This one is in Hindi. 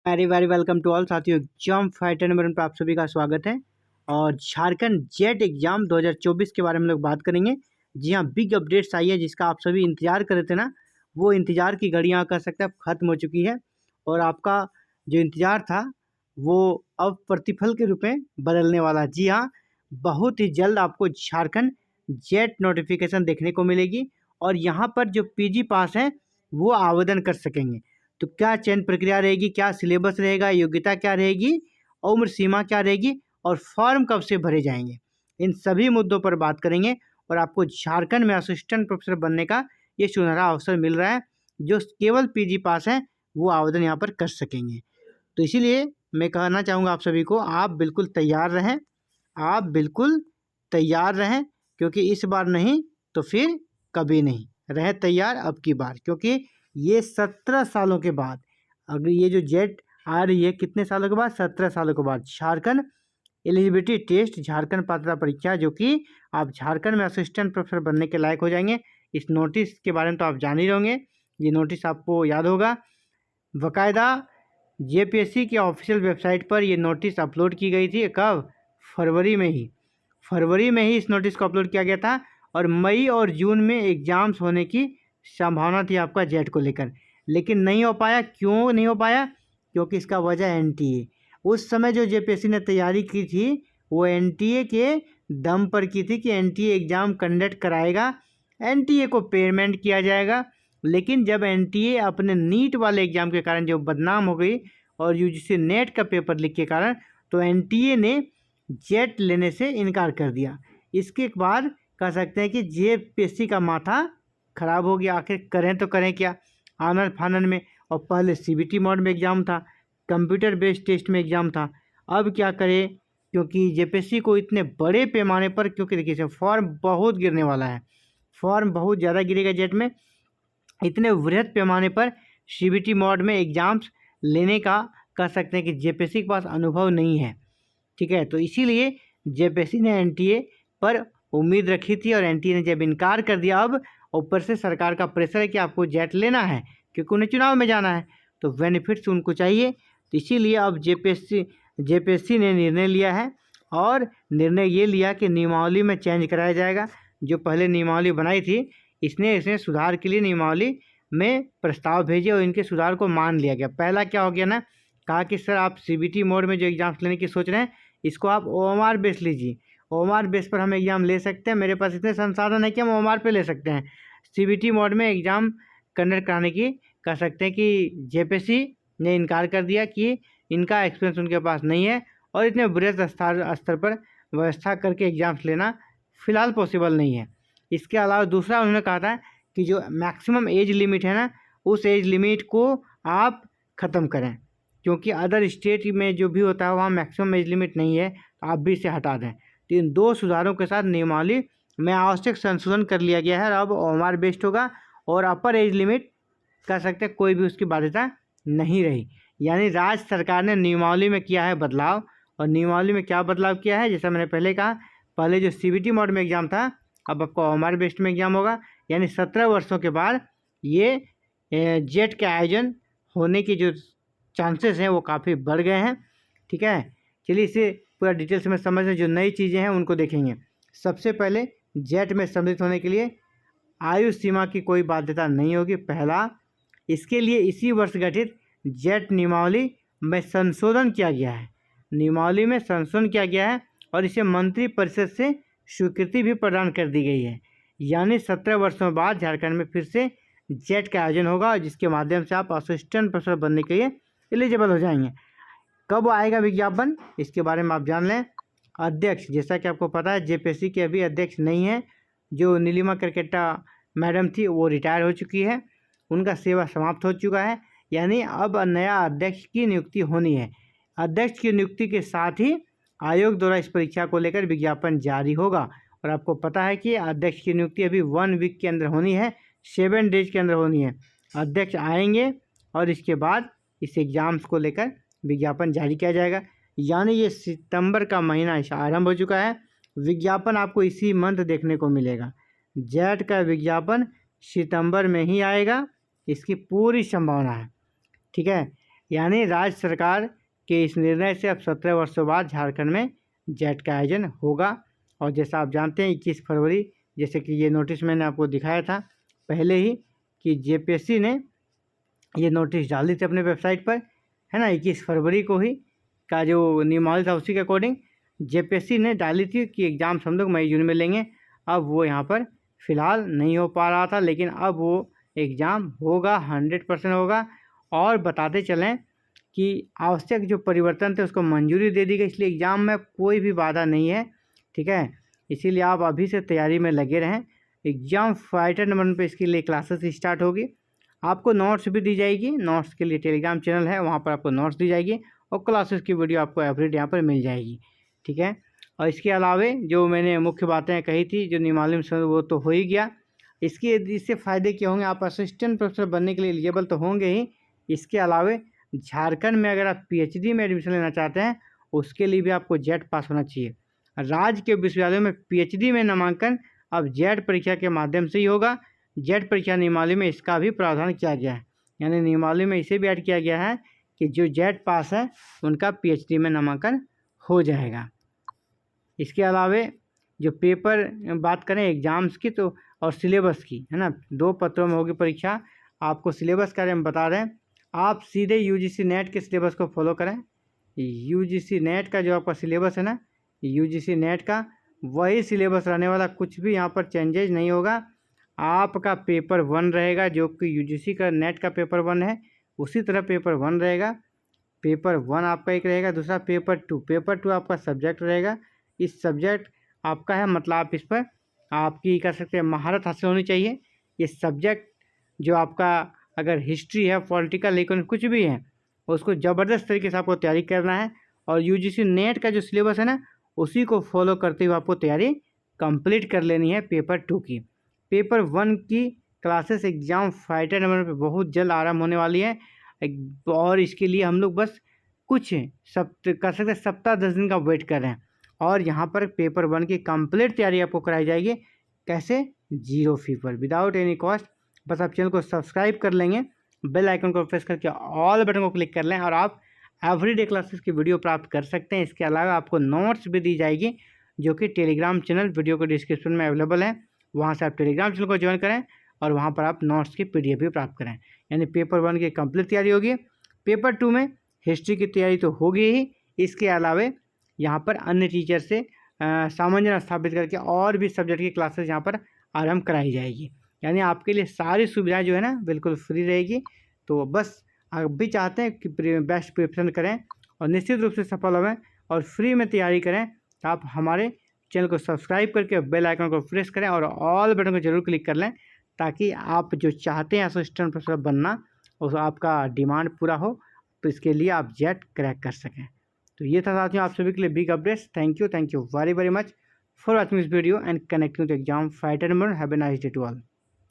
Very very welcome to all साथियों। एग्जाम फाइटर नंबर 1 पर आप सभी का स्वागत है। और झारखंड जेट एग्जाम 2024 के बारे में लोग बात करेंगे। जी हाँ, बिग अपडेट्स आई है जिसका आप सभी इंतजार कर रहे थे ना, वो इंतजार की घड़ियाँ कह सकते हैं अब खत्म हो चुकी है। और आपका जो इंतजार था वो अब प्रतिफल के रूप में बदलने वाला है। जी हाँ, बहुत ही जल्द आपको झारखंड जेट नोटिफिकेशन देखने को मिलेगी और यहाँ पर जो पीजी पास हैं वो आवेदन कर सकेंगे। तो क्या चयन प्रक्रिया रहेगी, क्या सिलेबस रहेगा, योग्यता क्या रहेगी, उम्र सीमा क्या रहेगी और फॉर्म कब से भरे जाएंगे, इन सभी मुद्दों पर बात करेंगे। और आपको झारखंड में असिस्टेंट प्रोफेसर बनने का ये सुनहरा अवसर मिल रहा है। जो केवल पीजी पास हैं वो आवेदन यहाँ पर कर सकेंगे। तो इसीलिए मैं कहना चाहूँगा आप सभी को, आप बिल्कुल तैयार रहें, आप बिल्कुल तैयार रहें, क्योंकि इस बार नहीं तो फिर कभी नहीं। रहें तैयार अब की बार, क्योंकि ये 17 सालों के बाद, अगर ये जो जेट आ रही है कितने सालों के बाद, 17 सालों के बाद झारखंड एलिजिबिलिटी टेस्ट, झारखंड पात्रता परीक्षा, जो कि आप झारखंड में असिस्टेंट प्रोफेसर बनने के लायक हो जाएंगे। इस नोटिस के बारे में तो आप जान ही होंगे, ये नोटिस आपको याद होगा। बाकायदा जेपीएससी की ऑफिशियल वेबसाइट पर ये नोटिस अपलोड की गई थी। कब? फरवरी में ही इस नोटिस को अपलोड किया गया था। और मई और जून में एग्ज़ाम्स होने की संभावना थी आपका जेट को लेकर, लेकिन नहीं हो पाया। क्यों नहीं हो पाया? क्योंकि इसका वजह एनटीए। उस समय जो जेपीएससी ने तैयारी की थी वो एनटीए के दम पर की थी कि एनटीए एग्ज़ाम कंडक्ट कराएगा, एनटीए को पेमेंट किया जाएगा। लेकिन जब एनटीए अपने नीट वाले एग्ज़ाम के कारण जो बदनाम हो गई और यूजीसी नेट का पेपर लीक के कारण, तो एनटीए ने जेट लेने से इनकार कर दिया। इसके बाद कह सकते हैं कि जेपीएससी का माथा ख़राब हो गया। आखिर करें तो करें क्या, आनन फानन में। और पहले सीबीटी मोड में एग्ज़ाम था, कंप्यूटर बेस्ड टेस्ट में एग्ज़ाम था, अब क्या करें? क्योंकि जेपीएससी को इतने बड़े पैमाने पर, क्योंकि देखिए फॉर्म बहुत गिरने वाला है, फॉर्म बहुत ज़्यादा गिरेगा जेट में, इतने वृहद पैमाने पर सीबीटी मोड में एग्ज़ाम्स लेने का कह सकते हैं कि जेपीएससी के पास अनुभव नहीं है। ठीक है, तो इसीलिए जेपीएससी ने एनटीए पर उम्मीद रखी थी और एनटीए ने जब इनकार कर दिया, अब ऊपर से सरकार का प्रेशर है कि आपको जेट लेना है क्योंकि उन्हें चुनाव में जाना है, तो बेनिफिट्स उनको चाहिए। तो इसीलिए अब जेपीएससी ने निर्णय लिया है, और निर्णय ये लिया कि नियमावली में चेंज कराया जाएगा। जो पहले नियमावली बनाई थी इसने सुधार के लिए नियमावली में प्रस्ताव भेजे और इनके सुधार को मान लिया गया। पहला क्या हो गया ना, कहा कि सर आप सीबीटी मोड में जो एग्ज़ाम्स लेने की सोच रहे हैं इसको आप ओएमआर बेस लीजिए, ओएमआर बेस पर हम एग्ज़ाम ले सकते हैं, मेरे पास इतने संसाधन है कि हम ओएमआर पे ले सकते हैं। सीबीटी मोड में एग्ज़ाम कंडक्ट कराने की कह सकते हैं कि जेपीएससी ने इनकार कर दिया कि इनका एक्सपीरियंस उनके पास नहीं है और इतने वृहद स्तर पर व्यवस्था करके एग्ज़ाम्स लेना फ़िलहाल पॉसिबल नहीं है। इसके अलावा दूसरा उन्होंने कहा था कि जो मैक्सिमम एज लिमिट है ना, उस एज लिमिट को आप ख़त्म करें, क्योंकि अदर स्टेट में जो भी होता है वहाँ मैक्सिमम एज लिमिट नहीं है, तो आप भी इसे हटा दें। तो इन दो सुधारों के साथ नियमावली में आवश्यक संशोधन कर लिया गया है और अब ओएमआर बेस्ड होगा और अपर एज लिमिट कह सकते हैं कोई भी उसकी बाध्यता नहीं रही। यानी राज्य सरकार ने नियमावली में किया है बदलाव। और नियमावली में क्या बदलाव किया है, जैसा मैंने पहले कहा, पहले जो सीबीटी मोड में एग्ज़ाम था अब आपका ओएमआर बेस्ड में एग्ज़ाम होगा। यानी 17 वर्षों के बाद ये जेट के आयोजन होने की जो चांसेस हैं वो काफ़ी बढ़ गए हैं। ठीक है, चलिए इसे पूरा डिटेल से मैं समझ, जो नई चीज़ें हैं उनको देखेंगे। सबसे पहले जेट में सम्मिलित होने के लिए आयु सीमा की कोई बाध्यता नहीं होगी, पहला। इसके लिए इसी वर्ष गठित जेट नियमावली में संशोधन किया गया है, नियमावली में संशोधन किया गया है और इसे मंत्रिपरिषद से स्वीकृति भी प्रदान कर दी गई है। यानी 17 वर्षों बाद झारखंड में फिर से जेट का आयोजन होगा, जिसके माध्यम से आप असिस्टेंट प्रोफेसर बनने के लिए एलिजिबल हो जाएंगे। कब आएगा विज्ञापन, इसके बारे में आप जान लें। अध्यक्ष, जैसा कि आपको पता है जेपीएससी के अभी अध्यक्ष नहीं है, जो नीलिमा करकेटा मैडम थी वो रिटायर हो चुकी है, उनका सेवा समाप्त हो चुका है। यानी अब नया अध्यक्ष की नियुक्ति होनी है। अध्यक्ष की नियुक्ति के साथ ही आयोग द्वारा इस परीक्षा को लेकर विज्ञापन जारी होगा। और आपको पता है कि अध्यक्ष की नियुक्ति अभी 1 वीक के अंदर होनी है, 7 डेज के अंदर होनी है। अध्यक्ष आएंगे और इसके बाद इस एग्ज़ाम्स को लेकर विज्ञापन जारी किया जाएगा। यानी ये सितंबर का महीना आरंभ हो चुका है, विज्ञापन आपको इसी मंथ देखने को मिलेगा। जेट का विज्ञापन सितंबर में ही आएगा, इसकी पूरी संभावना है। ठीक है, यानी राज्य सरकार के इस निर्णय से अब 17 वर्षों बाद झारखंड में जेट का आयोजन होगा। और जैसा आप जानते हैं 21 फरवरी, जैसे कि ये नोटिस मैंने आपको दिखाया था पहले ही कि जेपीएससी ने ये नोटिस डाल दी थी अपने वेबसाइट पर, है ना। 21 फरवरी को ही का जो नियमावली था उसी के अकॉर्डिंग जेपीएससी ने डाली थी कि एग्ज़ाम्स हम लोग मई जून में लेंगे। अब वो यहाँ पर फ़िलहाल नहीं हो पा रहा था, लेकिन अब वो एग्ज़ाम होगा, 100% होगा। और बताते चलें कि आवश्यक जो परिवर्तन थे उसको मंजूरी दे दी गई, इसलिए एग्ज़ाम में कोई भी बाधा नहीं है, ठीक है। इसीलिए आप अभी से तैयारी में लगे रहें। एग्ज़ाम फाइटर नंबर पे इसके लिए क्लासेस स्टार्ट होगी। आपको नोट्स भी दी जाएगी, नोट्स के लिए टेलीग्राम चैनल है, वहाँ पर आपको नोट्स दी जाएगी और क्लासेस की वीडियो आपको एवरीडे यहाँ पर मिल जाएगी, ठीक है। और इसके अलावे जो मैंने मुख्य बातें कही थी, जो नियमावली में वो तो हो ही गया। इससे फ़ायदे क्या होंगे, आप असिस्टेंट प्रोफेसर बनने के लिए एलिजिबल तो होंगे ही। इसके अलावे झारखंड में अगर आप पीएचडी में एडमिशन लेना चाहते हैं उसके लिए भी आपको जेट पास होना चाहिए। राज्य के विश्वविद्यालयों में पीएचडी में नामांकन अब जेट परीक्षा के माध्यम से ही होगा। जेट परीक्षा नियमावली में इसका भी प्रावधान किया गया है, यानी नियमावली में इसे भी ऐड किया गया है कि जो जेट पास है उनका पीएचडी में नामांकन हो जाएगा। इसके अलावे जो पेपर बात करें एग्ज़ाम्स की तो और सिलेबस की, है ना, 2 पत्रों में होगी परीक्षा। आपको सिलेबस के बारे में बता रहे हैं, आप सीधे यूजीसी नेट के सिलेबस को फॉलो करें। यूजीसी नेट का जो आपका सिलेबस है ना, यूजीसी नेट का वही सिलेबस रहने वाला, कुछ भी यहाँ पर चेंजेज नहीं होगा। आपका पेपर 1 रहेगा, जो कि यूजीसी का नेट का पेपर 1 है, उसी तरह पेपर 1 रहेगा। पेपर 1 आपका एक रहेगा, दूसरा पेपर 2। पेपर 2 आपका सब्जेक्ट रहेगा। इस सब्जेक्ट आपका है, मतलब आप इस पर आपकी कह सकते हैं महारत हासिल होनी चाहिए। ये सब्जेक्ट जो आपका अगर हिस्ट्री है, पॉलिटिकल, इकोनॉमिक कुछ भी है, उसको ज़बरदस्त तरीके से आपको तैयारी करना है। और यूजीसी नेट का जो सिलेबस है ना, उसी को फॉलो करते हुए आपको तैयारी कंप्लीट कर लेनी है पेपर 2 की। पेपर 1 की क्लासेस एग्ज़ाम फाइटर नंबर पर बहुत जल्द आरम्भ होने वाली है। और इसके लिए हम लोग बस कुछ कर सकते हैं, सप्ताह 10 दिन का वेट कर रहे हैं। और यहाँ पर पेपर 1 की कंप्लीट तैयारी आपको कराई जाएगी। कैसे? 0 फी पर, विदाउट एनी कॉस्ट। बस आप चैनल को सब्सक्राइब कर लेंगे, बेल आइकन को प्रेस करके ऑल बटन को क्लिक कर लें और आप एवरीडे क्लासेस की वीडियो प्राप्त कर सकते हैं। इसके अलावा आपको नोट्स भी दी जाएगी, जो कि टेलीग्राम चैनल वीडियो को डिस्क्रिप्शन में अवेलेबल है। वहाँ से आप टेलीग्राम चैनल को ज्वाइन करें और वहाँ पर आप नोट्स की पीडीएफ भी प्राप्त करें। यानी पेपर 1 की कंप्लीट तैयारी होगी। पेपर 2 में हिस्ट्री की तैयारी तो होगी ही, इसके अलावे यहाँ पर अन्य टीचर से सामंजस्य स्थापित करके और भी सब्जेक्ट की क्लासेस यहाँ पर आरंभ कराई जाएगी। यानी आपके लिए सारी सुविधाएं जो है ना बिल्कुल फ्री रहेगी। तो बस आप भी चाहते हैं कि बेस्ट प्रिपरेशन करें और निश्चित रूप से सफल होवें और फ्री में तैयारी करें, तो आप हमारे चैनल को सब्सक्राइब करके बेल आइकन को प्रेस करें और ऑल बटन को जरूर क्लिक कर लें, ताकि आप जो चाहते हैं असिस्टेंट प्रोफेसर बनना उस आपका डिमांड पूरा हो, तो इसके लिए आप जेट क्रैक कर सकें। तो ये था साथियों आप सभी के लिए big updates. Thank you very very much for watching this video and connecting to exam fighter number. Have a nice day to all.